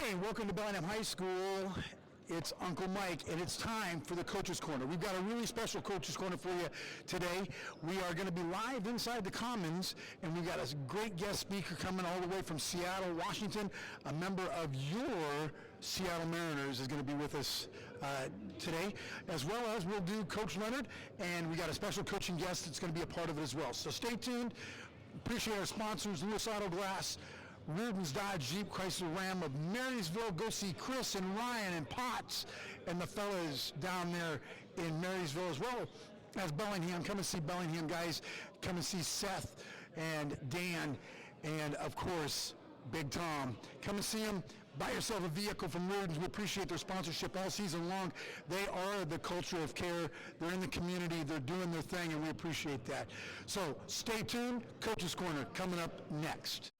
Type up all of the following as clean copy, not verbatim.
Hey, welcome to Bellingham High School. It's Uncle Mike, and it's time for the Coach's Corner. We've got a really special Coach's Corner for you today. We are going to be live inside the Commons, and we've got a great guest speaker coming all the way from Seattle, Washington. A member of your Seattle Mariners is going to be with us today, as well as we'll do Coach Leonard, and we got a special coaching guest that's going to be a part of it as well. So stay tuned. Appreciate our sponsors, Lewis Auto Glass, Reardon's Dodge Jeep Chrysler Ram of Marysville. Go see Chris and Ryan and Potts and the fellas down there in Marysville, as well as Bellingham. Come and see Bellingham, guys. Come and see Seth and Dan and, of course, Big Tom. Come and see them. Buy yourself a vehicle from Reardon's. We appreciate their sponsorship all season long. They are the culture of care. They're in the community. They're doing their thing, and we appreciate that. So stay tuned. Coach's Corner coming up next.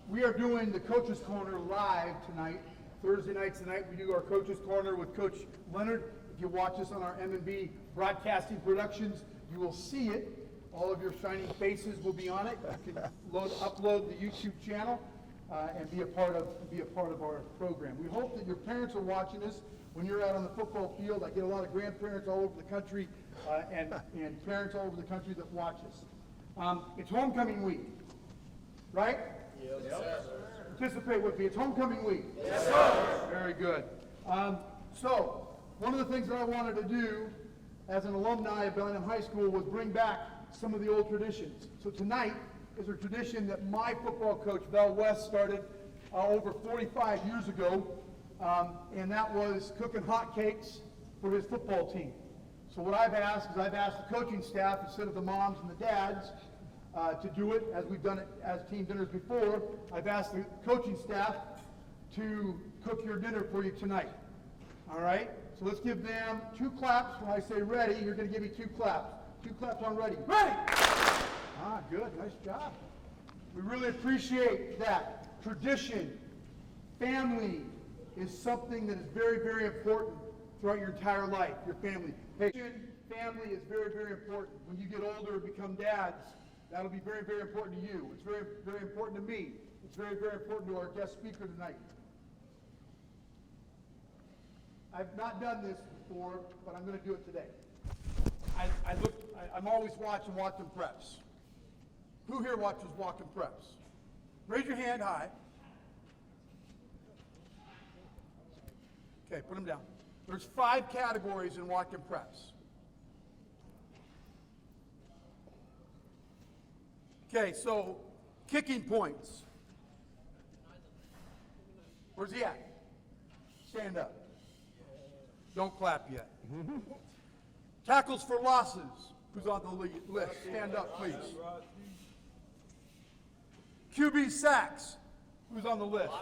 We are doing the Coach's Corner live tonight. Thursday nights tonight we do our Coach's Corner with Coach Leonard. If you watch us on our M&B Broadcasting Productions, you will see it. All of your shining faces will be on it. You can upload the YouTube channel and be a part of our program. We hope that your parents are watching us when you're out on the football field. I get a lot of grandparents all over the country and parents all over the country that watch us. It's homecoming week, right? Yes, sir. Participate with me. It's homecoming week. Yes, sir. Very good. So, one of the things that I wanted to do as an alumni of Bellingham High School was bring back some of the old traditions. So tonight is a tradition that my football coach, Val West, started over 45 years ago, and that was cooking hotcakes for his football team. So what I've asked is I've asked the coaching staff, instead of the moms and the dads, to do it as we've done it as team dinners before. I've asked the coaching staff to cook your dinner for you tonight. All right? So let's give them 2 claps. When I say ready, you're going to give me 2 claps. 2 claps on ready. Ready! Ah, good. Nice job. We really appreciate that. Tradition, family is something that is very, very important throughout your entire life, your family. Family is very, very important. When you get older and become dads, that'll be very, very important to you. It's very, very important to me. It's very, very important to our guest speaker tonight. I've not done this before, but I'm going to do it today. I'm always watching Walk-In Preps. Who here watches Walk-In Preps? Raise your hand high. Okay, put them down. There's 5 categories in Walk-In Preps. Okay, so kicking points. Where's he at? Stand up. Don't clap yet. Tackles for losses. Who's on the list? Stand up, please. QB sacks. Who's on the list?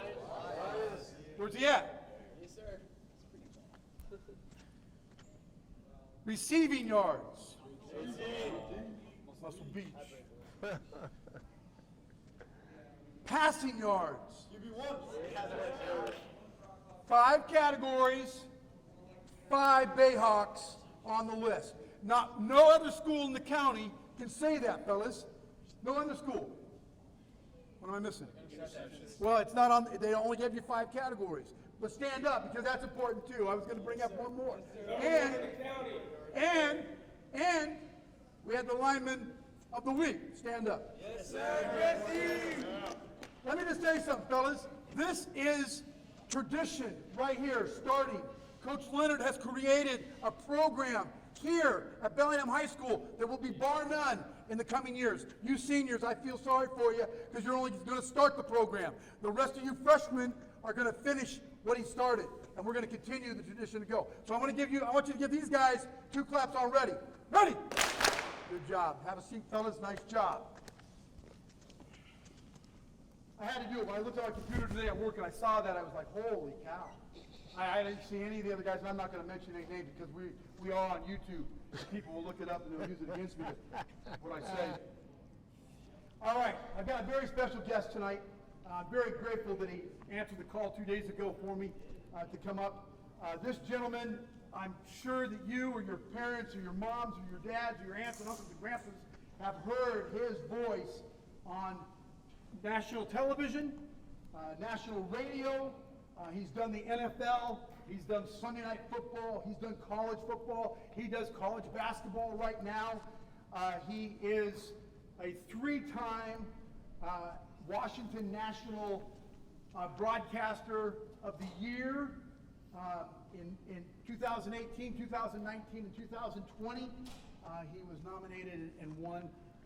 Where's he at? Yes, sir. Receiving yards. Muscle Beach. Passing yards. 5 categories, 5 Bayhawks on the list. Not, no other school in the county can say that, fellas. No other school. What am I missing? Well, it's not on, they only give you 5 categories. But stand up, because that's important too. I was going to bring up one more. And we had the lineman of the week. Stand up. Yes, sir. Let me just tell you something, fellas. This is tradition right here, starting. Coach Leonard has created a program here at Bellingham High School that will be bar none in the coming years. You seniors, I feel sorry for you because you're only going to start the program. The rest of you freshmen are going to finish what he started, and we're going to continue the tradition to go. So I want you to give these guys 2 claps on ready. Ready! Good job. Have a seat, fellas. Nice job. I had to do it. When I looked at my computer today at work and I saw that, I was like, holy cow. I didn't see any of the other guys, and I'm not going to mention any names because we are on YouTube. People will look it up and they'll use it against me, what I say. All right, I've got a very special guest tonight. I'm very grateful that he answered the call 2 days ago for me to come up. This gentleman, I'm sure that you or your parents or your moms or your dads or your aunts and uncles and grandpas have heard his voice on national television, national radio. He's done the NFL. He's done Sunday Night Football. He's done college football. He does college basketball right now. He is a three-time Washington National Broadcaster of the Year in 2018, 2019, and 2020. He was nominated and won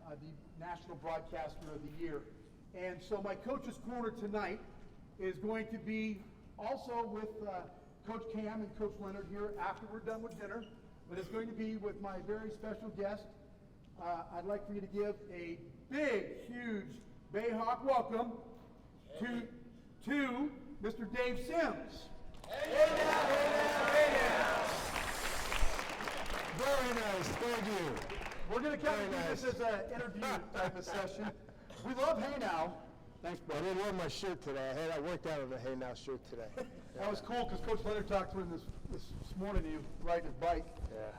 the National Broadcaster of the Year. And so my Coach's Corner tonight is going to be also with Coach Cam and Coach Leonard here after we're done with dinner, but it's going to be with my very special guest. I'd like for you to give a big, huge Bayhawk welcome to Mr. Dave Sims. Very nice, thank you. We're going to kind of do this as an interview type of session. We love Hey Now. Thanks, bro. I didn't wear my shirt today. I worked out of the Hey Now shirt today. That was cool because Coach Leonard talked to him this morning, you riding his bike. Yeah.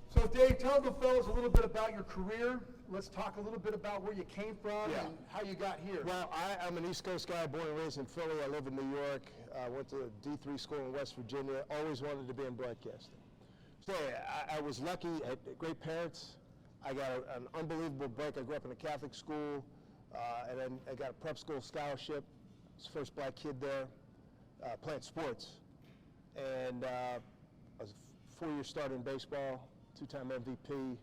So Dave, tell the fellas a little bit about your career. Let's talk a little bit about where you came from Yeah. and how you got here. Well, I'm an East Coast guy, born and raised in Philly. I live in New York. Went to a D3 school in West Virginia. Always wanted to be in broadcasting. So I was lucky. I had great parents. I got an unbelievable break. I grew up in a Catholic school, and then I got a prep school scholarship. I was the first black kid there, playing sports. And I was a 4-year starter in baseball, 2-time MVP.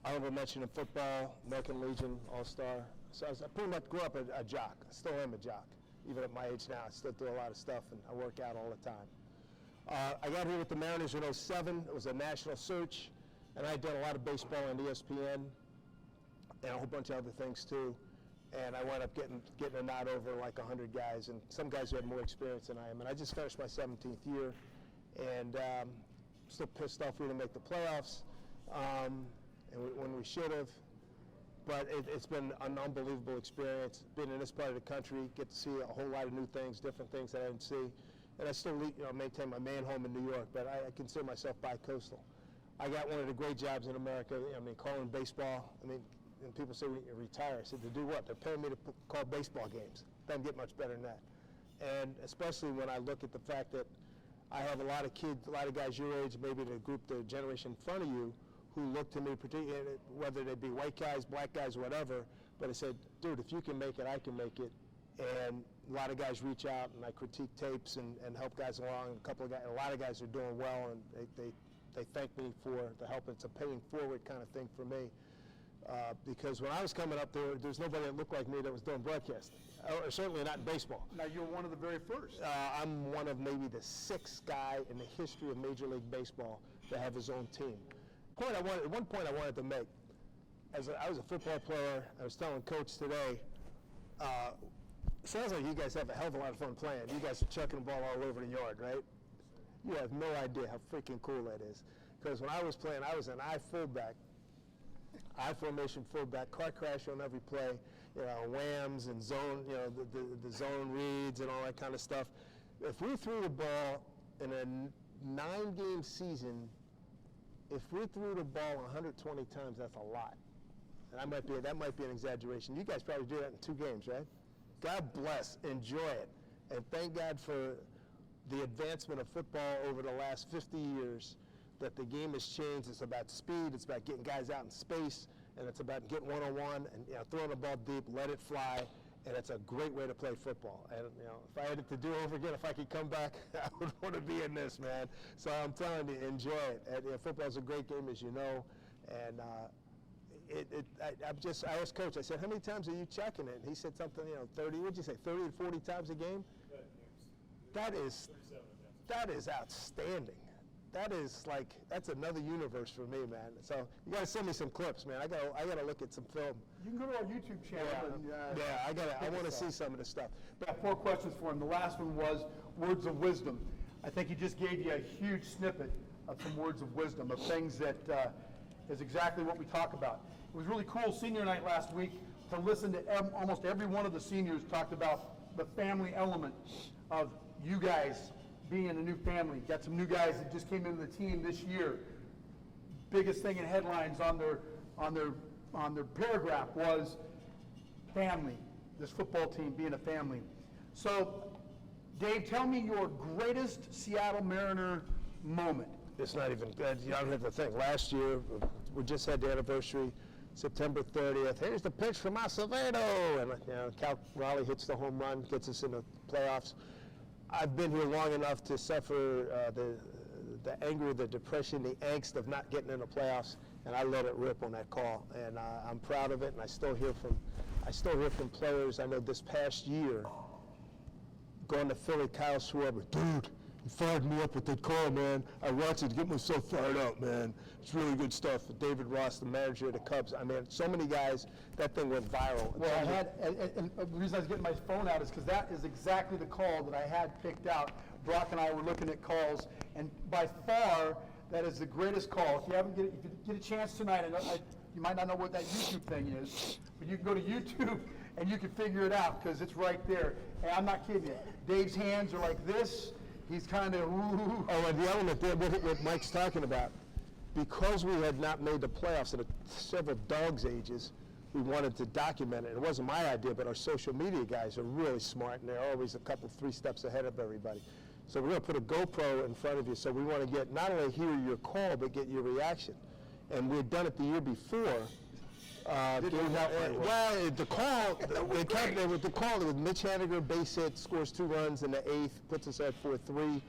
Honorable mention in football, American Legion, All-Star. So I pretty much grew up a jock. I still am a jock. Even at my age now, I still do a lot of stuff, and I work out all the time. I got here with the Mariners in 07. It was a national search, and I had done a lot of baseball on ESPN and a whole bunch of other things too. And I wound up getting a nod over like 100 guys, and some guys who had more experience than I am. And I just finished my 17th year, and still pissed off we didn't make the playoffs, when we should have. But it's been an unbelievable experience. Being in this part of the country, get to see a whole lot of new things, different things that I didn't see. And I still maintain my main home in New York, but I consider myself bi-coastal. I got one of the great jobs in America. I mean, calling baseball. I mean, and people say retire. I said, to do what? They're paying me to call baseball games. Doesn't get much better than that. And especially when I look at the fact that I have a lot of kids, a lot of guys your age, maybe the group, the generation in front of you, who look to me, particularly whether they be white guys, black guys, whatever. But I said, dude, if you can make it, I can make it. And a lot of guys reach out, and I critique tapes and help guys along. A lot of guys are doing well, and they thank me for the help. It's a paying forward kind of thing for me. Because when I was coming up, there's nobody that looked like me that was doing broadcasting, or certainly not in baseball. Now, you're one of the very first. I'm one of maybe the 6th guy in the history of Major League Baseball to have his own team. One point I wanted to make, I was a football player. I was telling Coach today, sounds like you guys have a hell of a lot of fun playing. You guys are chucking the ball all over the yard, right? You have no idea how freaking cool that is. Because when I was playing, I was an I fullback, I formation fullback, car crash on every play, whams and zone, the zone reads and all that kind of stuff. If we threw the ball in a 9-game season, if we threw the ball 120 times, that's a lot. And that might be an exaggeration. You guys probably do that in 2 games, right? God bless, enjoy it, and thank God for the advancement of football over the last 50 years, that the game has changed. It's about speed, it's about getting guys out in space, and it's about getting one-on-one and throwing the ball deep, let it fly, and it's a great way to play football. And if I had it to do over again, if I could come back, I would want to be in this, man. So I'm telling you, enjoy it. And, football's a great game, as you know, and I asked Coach, I said, how many times are you checking it? And he said something, 30, what'd you say, 30 to 40 times a game? That is outstanding. That's another universe for me, man. So you got to send me some clips, man. I got to look at some film. You can go to our YouTube channel. I want to see some of this stuff. I have 4 questions for him. The last one was words of wisdom. I think he just gave you a huge snippet of some words of wisdom, of things that is exactly what we talk about. It was really cool senior night last week. to listen to almost every one of the seniors talked about the family element of you guys being a new family. Got some new guys that just came into the team this year. Biggest thing in headlines on their paragraph was family. This football team being a family. So, Dave, tell me your greatest Seattle Mariner moment. It's not even, you don't have to think. Last year, we just had the anniversary, September 30th. Here's the pitch from Acevedo. And Cal Raleigh hits the home run, gets us in the playoffs. I've been here long enough to suffer the anger, the depression, the angst of not getting in the playoffs, and I let it rip on that call. And I'm proud of it, and I still hear from players. I know this past year, going to Philly, Kyle Schwarber, dude, you fired me up with that call, man. I watched it, get myself fired up, man. It's really good stuff. David Ross, the manager of the Cubs. I mean, so many guys, that thing went viral. Well, I had, and the reason I was getting my phone out is because that is exactly the call that I had picked out. Brock and I were looking at calls, and by far, that is the greatest call. If you get a chance tonight, you might not know what that YouTube thing is, but you can go to YouTube and you can figure it out because it's right there. And I'm not kidding you. Dave's hands are like this. He's kind of, ooh. Oh, and the element there, what Mike's talking about, because we had not made the playoffs in several dogs' ages, we wanted to document it. It wasn't my idea, but our social media guys are really smart, and they're always a couple, 3 steps ahead of everybody. So we're going to put a GoPro in front of you, so we want to get, not only hear your call, but get your reaction. And we had done it the year before. Well, the call, it was Mitch Haniger, base hit, scores 2 runs in the 8th, puts us at 4-3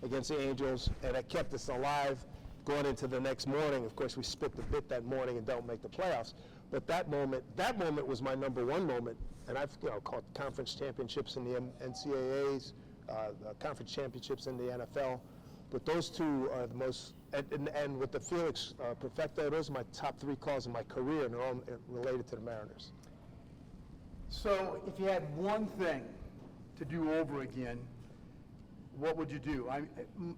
against the Angels, and it kept us alive going into the next morning. Of course, we spit the bit that morning and don't make the playoffs. But that moment was my number one moment, and I've caught conference championships in the NCAAs, conference championships in the NFL. But those two are the most, and with the Felix Perfecto, those are my top 3 calls in my career, and they're all related to the Mariners. So if you had one thing to do over again, what would you do?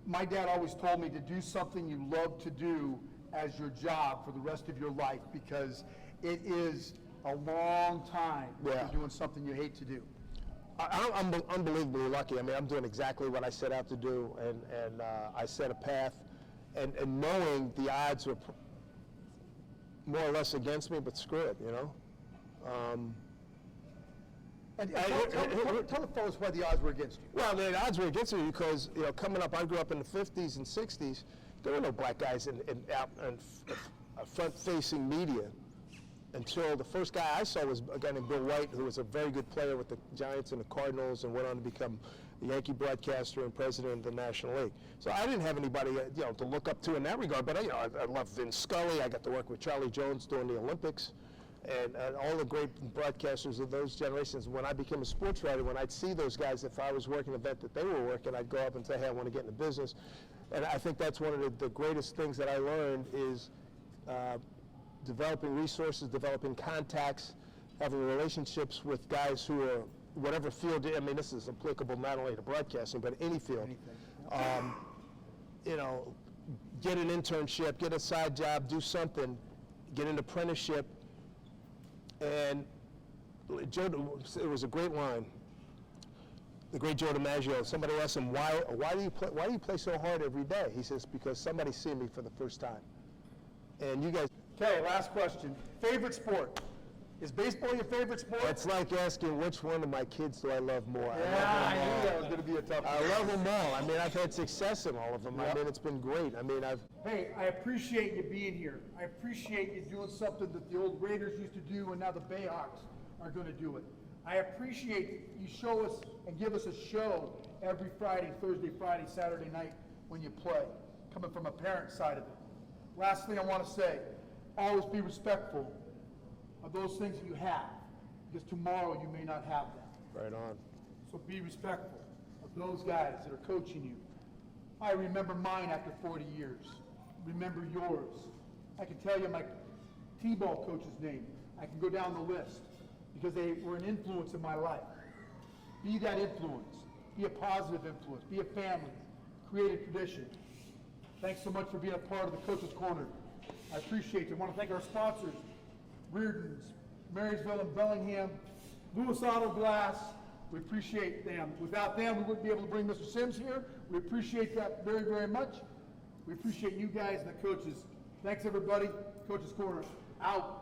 My dad always told me to do something you love to do as your job for the rest of your life, because it is a long time if you're doing something you hate to do. I'm unbelievably lucky. I mean, I'm doing exactly what I set out to do, and I set a path, and knowing the odds were more or less against me, but screw it, Tell the fellas why the odds were against you. Well, the odds were against me because, coming up, I grew up in the 50s and 60s. There were no black guys in front-facing media until the first guy I saw was a guy named Bill White, who was a very good player with the Giants and the Cardinals and went on to become the Yankee broadcaster and president of the National League. So I didn't have anybody, to look up to in that regard, but I love Vin Scully. I got to work with Charlie Jones during the Olympics and all the great broadcasters of those generations. When I became a sports writer, when I'd see those guys, if I was working an event that they were working, I'd go up and say, hey, I want to get in the business. And I think that's one of the greatest things that I learned is developing resources, developing contacts, having relationships with guys who are whatever field. I mean, this is applicable not only to broadcasting, but any field. Get an internship, get a side job, do something, get an apprenticeship. And it was a great line. The great Joe DiMaggio. Somebody asked him, why do you play so hard every day? He says, because somebody's seeing me for the first time. And you guys. Okay, last question. Favorite sport? Is baseball your favorite sport? It's like asking which one of my kids do I love more. I knew that was going to be a tough one. I love them all. I mean, I've had success in all of them. Yep. I mean, it's been great. I mean, Hey, I appreciate you being here. I appreciate you doing something that the old Raiders used to do and now the Bayhawks are going to do it. I appreciate you show us and give us a show every Friday, Thursday, Friday, Saturday night when you play, coming from a parent side of it. Last thing I want to say, always be respectful of those things that you have, because tomorrow you may not have them. Right on. So be respectful of those guys that are coaching you. I remember mine after 40 years. Remember yours. I can tell you my T-ball coach's name. I can go down the list because they were an influence in my life. Be that influence. Be a positive influence. Be a family. Create a tradition. Thanks so much for being a part of the Coach's Corner. I appreciate it. I want to thank our sponsors, Reardon's Marysville and Bellingham, Lewis Auto Glass. We appreciate them. Without them, we wouldn't be able to bring Mr. Sims here. We appreciate that very, very much. We appreciate you guys and the coaches. Thanks, everybody. Coach's Corner, out.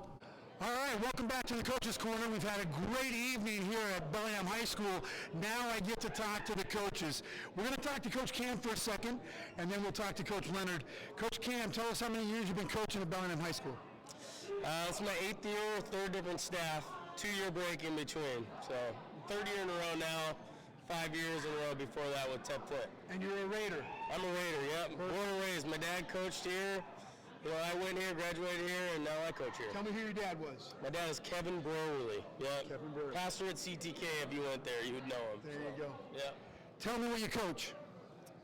All right, welcome back to the Coaches Corner. We've had a great evening here at Bellingham High School. Now I get to talk to the coaches. We're going to talk to Coach Cam for a second, and then we'll talk to Coach Leonard. Coach Cam, tell us how many years you've been coaching at Bellingham High School. It's my 8th year, 3rd different staff, 2-year break in between. So 3rd year in a row now, 5 years in a row before that with 10 foot. And you're a Raider. I'm a Raider, yep. Born and raised. My dad coached here. You know, I went here, graduated here, and now I coach here. Tell me who your dad was. My dad is Kevin Browerly. Yep. Kevin Browerly. Pastor at CTK. If you went there, you would know him. There you go. Yep. Tell me what you coach.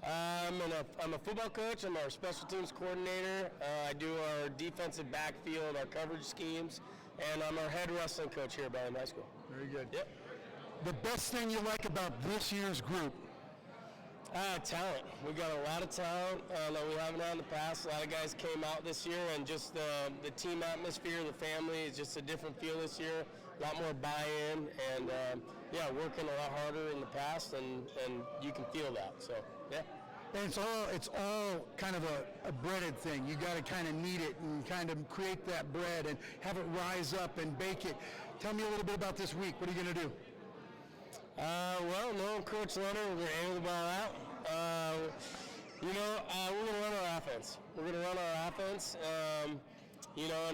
I'm a football coach. I'm our special teams coordinator. I do our defensive backfield, our coverage schemes, and I'm our head wrestling coach here at Bellingham High School. Very good. Yep. The best thing you like about this year's group? Talent. We got a lot of talent that we haven't had in the past. A lot of guys came out this year, and just the team atmosphere, the family is just a different feel this year. A lot more buy-in, and working a lot harder in the past, and you can feel that. So yeah. And it's all kind of a breaded thing. You got to kind of knead it and kind of create that bread and have it rise up and bake it. Tell me a little bit about this week. What are you going to do? Knowing Coach Leonard, we're going to air the ball out. We're going to run our offense. We're going to run our offense. And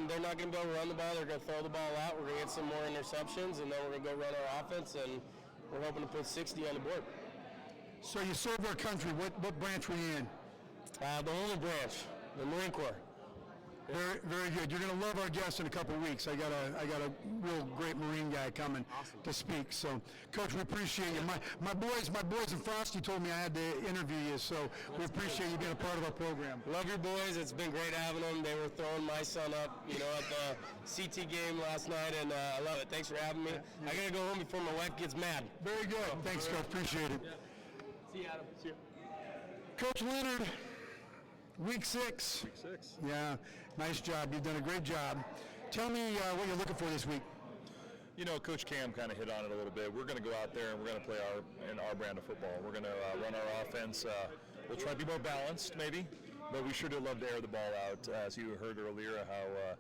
they're not going to be able to run the ball. They're going to throw the ball out. We're going to get some more interceptions, and then we're going to go run our offense, and we're hoping to put 60 on the board. So you served our country. What branch were you in? The Holy Branch, the Marine Corps. Very, very good. You're going to love our guest in a couple of weeks. I got a real great Marine guy coming to speak. So, Coach, we appreciate you. My boys in Frosty told me I had to interview you, so we appreciate you being a part of our program. Love your boys. It's been great having them. They were throwing my son up, at the CT game last night, and I love it. Thanks for having me. I got to go home before my wife gets mad. Very good. Thanks, Coach. Appreciate it. See you, Adam. See you. Coach Leonard, week 6. Week 6. Yeah, nice job. You've done a great job. Tell me what you're looking for this week. Coach Cam kind of hit on it a little bit. We're going to go out there and we're going to play our brand of football. We're going to run our offense. We'll try to be more balanced, maybe, but we sure do love to air the ball out. As you heard earlier, how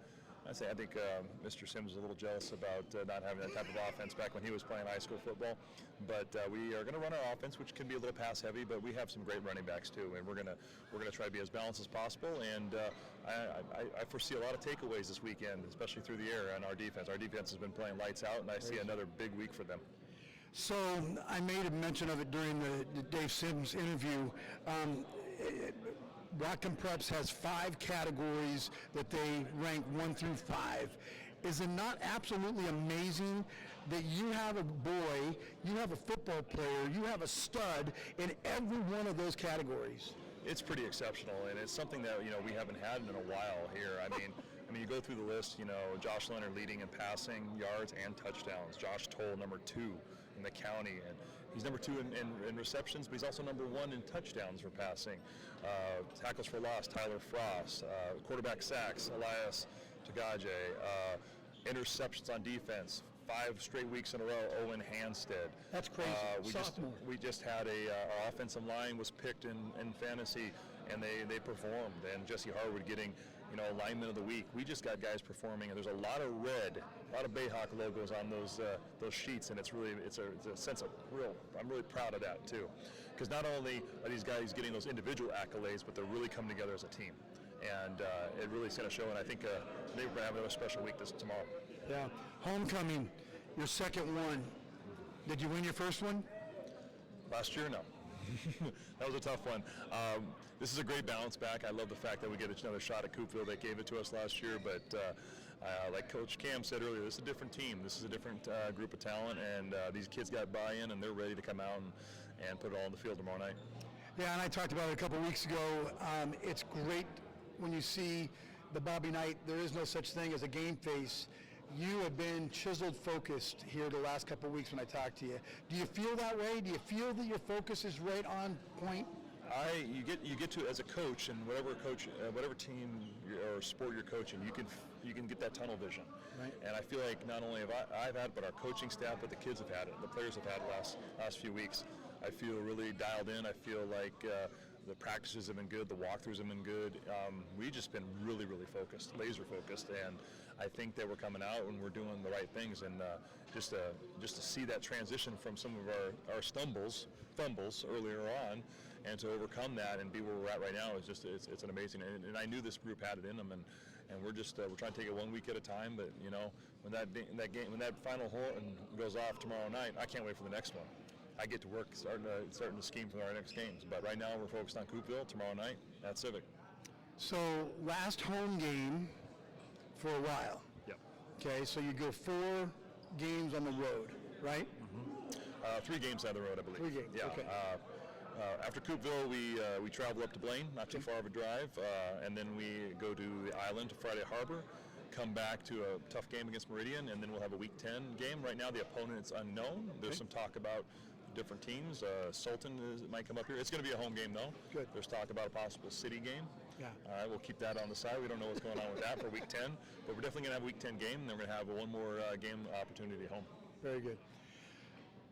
I think Mr. Sims was a little jealous about not having that type of offense back when he was playing high school football. But we are going to run our offense, which can be a little pass heavy, but we have some great running backs too, and we're going to try to be as balanced as possible. And I foresee a lot of takeaways this weekend, especially through the air on our defense. Our defense has been playing lights out, and I see another big week for them. So I made a mention of it during the Dave Sims interview. Whatcom Preps has 5 categories that they rank 1 through 5. Is it not absolutely amazing that you have a boy, you have a football player, you have a stud in every one of those categories? It's pretty exceptional, and it's something that we haven't had in a while here. I mean, you go through the list. Josh Leonard leading in passing yards and touchdowns. Josh Toll number 2 in the county, and he's number 2 in receptions, but he's also number 1 in touchdowns for passing. Tackles for loss, Tyler Frost. Quarterback sacks, Elias Tagaje. Interceptions on defense, 5 straight weeks in a row, Owen Hanstead. That's crazy. We just had our offensive line was picked in fantasy, and they performed. And Jesse Harwood getting lineman of the week. We just got guys performing, and there's a lot of red, a lot of Bayhawk logos on those sheets, and it's a sense of I'm really proud of that too, because not only are these guys getting those individual accolades, but they're really coming together as a team. And it really is going to show, and I think they're going to have a special week tomorrow. Yeah. Homecoming, your second one. Did you win your first one? Last year, no. That was a tough one. This is a great bounce back. I love the fact that we get another shot at Coopville. They gave it to us last year, but like Coach Cam said earlier, this is a different team. This is a different group of talent, and these kids got buy-in, and they're ready to come out and put it all on the field tomorrow night. Yeah, and I talked about it a couple weeks ago. It's great when you see the Bobby Knight. There is no such thing as a game face. You have been chiseled focused here the last couple of weeks when I talked to you. Do you feel that way? Do you feel that your focus is right on point? You get to, as a coach, and whatever team or sport you're coaching, you can get that tunnel vision. Right. And I feel like not only have I've had it, but our coaching staff, but the kids have had it, the players have had it last few weeks. I feel really dialed in. I feel like the practices have been good, the walkthroughs have been good. We've just been really, really focused, laser focused, and I think that we're coming out and we're doing the right things. And just to see that transition from some of our fumbles earlier on, and to overcome that and be where we're at right now is just it's an amazing. And I knew this group had it in them, and we're just we're trying to take it 1 week at a time. But you know, when that final horn goes off tomorrow night, I can't wait for the next one. I get to work starting to scheme for our next games. But right now we're focused on Coopville tomorrow night at Civic. So last home game for a while. Yep. Okay, so you go 4 games on the road, right? 3 games on the road, I believe. 3 games, Yeah. okay. After Coopville, we travel up to Blaine, not too far of a drive, and then we go to the island to Friday Harbor, come back to a tough game against Meridian, and then we'll have a Week 10 game. Right now, the opponent is unknown. There's some talk about different teams. Sultan might come up here. It's going to be a home game, though. Good. There's talk about a possible city game. Yeah. All right, we'll keep that on the side. We don't know what's going on with that for Week 10, but we're definitely going to have a Week 10 game, and then we're going to have one more game opportunity at home. Very good.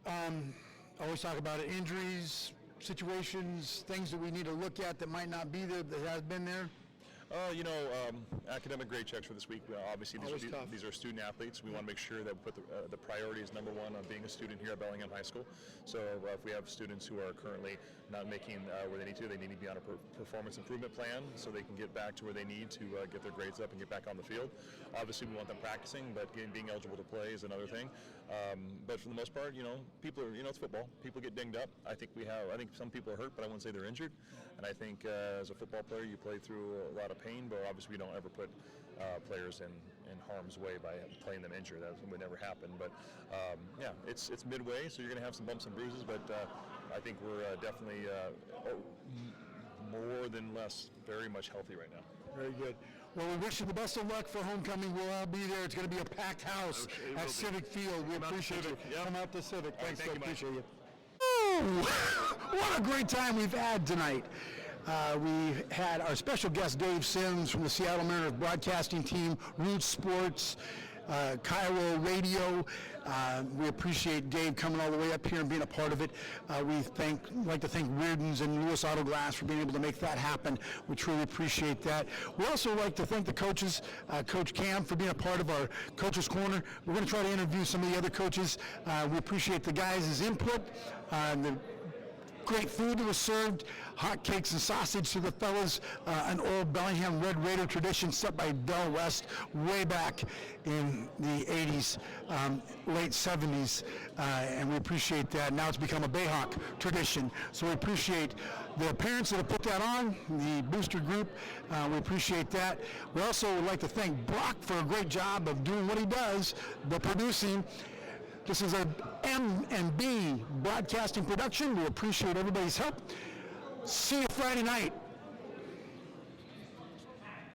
I always talk about it, injuries, situations, things that we need to look at that might not be there, that has been there. Academic grade checks for this week. Obviously, Always tough. these are student athletes. We want to make sure that we put the priority is number one on being a student here at Bellingham High School. So if we have students who are currently not making where they need to be on a performance improvement plan so they can get back to where they need to get their grades up and get back on the field. Obviously, we want them practicing, but being eligible to play is another thing. But for the most part, people are, it's football. People get dinged up. I think some people are hurt, but I wouldn't say they're injured. And I think as a football player, you play through a lot of pain, but obviously we don't ever put players in harm's way by playing them injured. That would never happen. But it's midway, so you're going to have some bumps and bruises, but I think we're definitely more than less very much healthy right now. Very good. Well, we wish you the best of luck for homecoming. We'll all be there. It's going to be a packed house It will at be. Civic Field. We Come out to appreciate Civic, you. yeah. Come out to Civic. All right, Thanks, thank Doug. you, Mike. Appreciate you. What a great time we've had tonight. We had our special guest, Dave Sims, from the Seattle Mariners broadcasting team, Roots Sports, Cairo Radio. We appreciate Dave coming all the way up here and being a part of it. We like to thank Reardon's and Lewis Auto Glass for being able to make that happen. We truly appreciate that. We also like to thank the coaches, Coach Cam, for being a part of our Coaches Corner. We're going to try to interview some of the other coaches. We appreciate the guys' input, the great food that was served, hot cakes and sausage to the fellas, an old Bellingham Red Raider tradition set by Del West way back in the 80s, late 70s, and we appreciate that. Now it's become a Bayhawk tradition, so we appreciate the parents that have put that on, the booster group. We appreciate that. We also would like to thank Brock for a great job of doing what he does, the producing. This is a M&B broadcasting production. We appreciate everybody's help. See you Friday night.